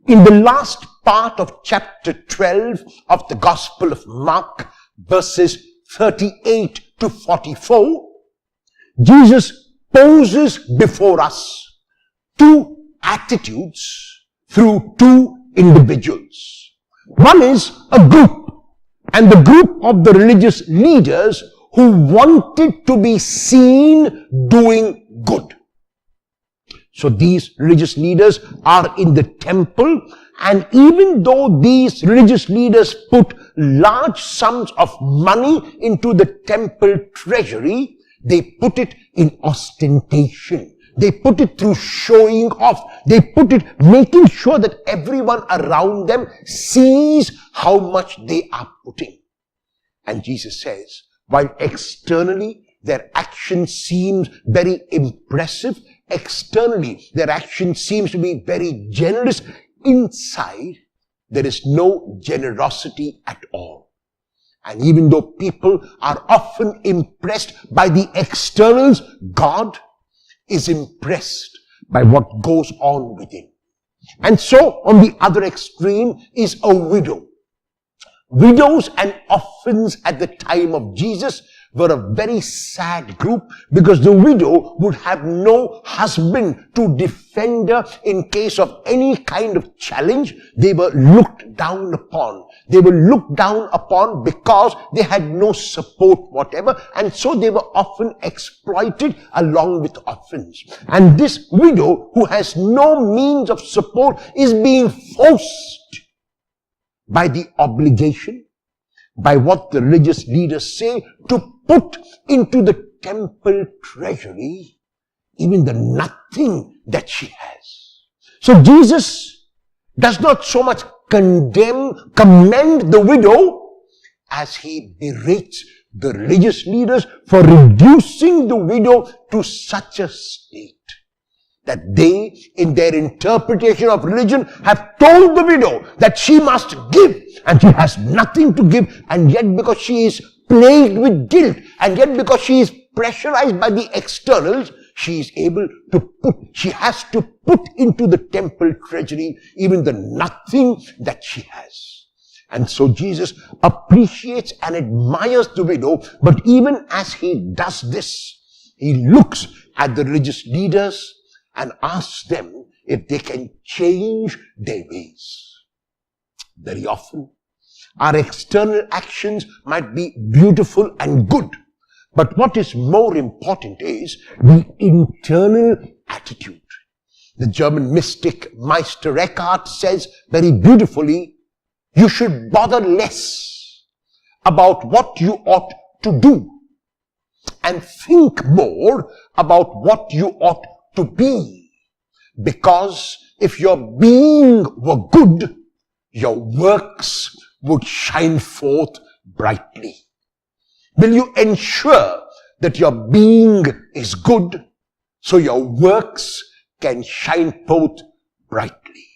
in the last part of chapter 12 of the Gospel of Mark, verses 38 to 44, Jesus poses before us two attitudes through two individuals. One is a group, and the group of the religious leaders who wanted to be seen doing good. So these religious leaders are in the temple, and even though these religious leaders put large sums of money into the temple treasury, they put it in ostentation. They put it through showing off. They put it making sure that everyone around them sees how much they are putting. And Jesus says, while externally their action seems very impressive, externally their action seems to be very generous, inside there is no generosity at all. And even though people are often impressed by the externals, God is impressed by what goes on within. And so on the other extreme is a widow. Widows and orphans at the time of Jesus were a very sad group, because the widow would have no husband to defend her in case of any kind of challenge. They were looked down upon. They were looked down upon because they had no support whatever, and so they were often exploited along with orphans. And this widow, who has no means of support, is being forced by the obligation, by what the religious leaders say, to put into the temple treasury even the nothing that she has. So Jesus does not so much commend the widow as he berates the religious leaders for reducing the widow to such a state that they, in their interpretation of religion, have told the widow that she must give, and she has nothing to give, and yet because she is plagued with guilt, and yet because she is pressurized by the externals, she has to put into the temple treasury even the nothing that she has. And so Jesus appreciates and admires the widow, but even as he does this, he looks at the religious leaders and asks them if they can change their ways. Very often, our external actions might be beautiful and good, but what is more important is the internal attitude. The German mystic Meister Eckhart says very beautifully, you should bother less about what you ought to do and think more about what you ought to be. Because if your being were good, your works would shine forth brightly. Will you ensure that your being is good so your works can shine forth brightly?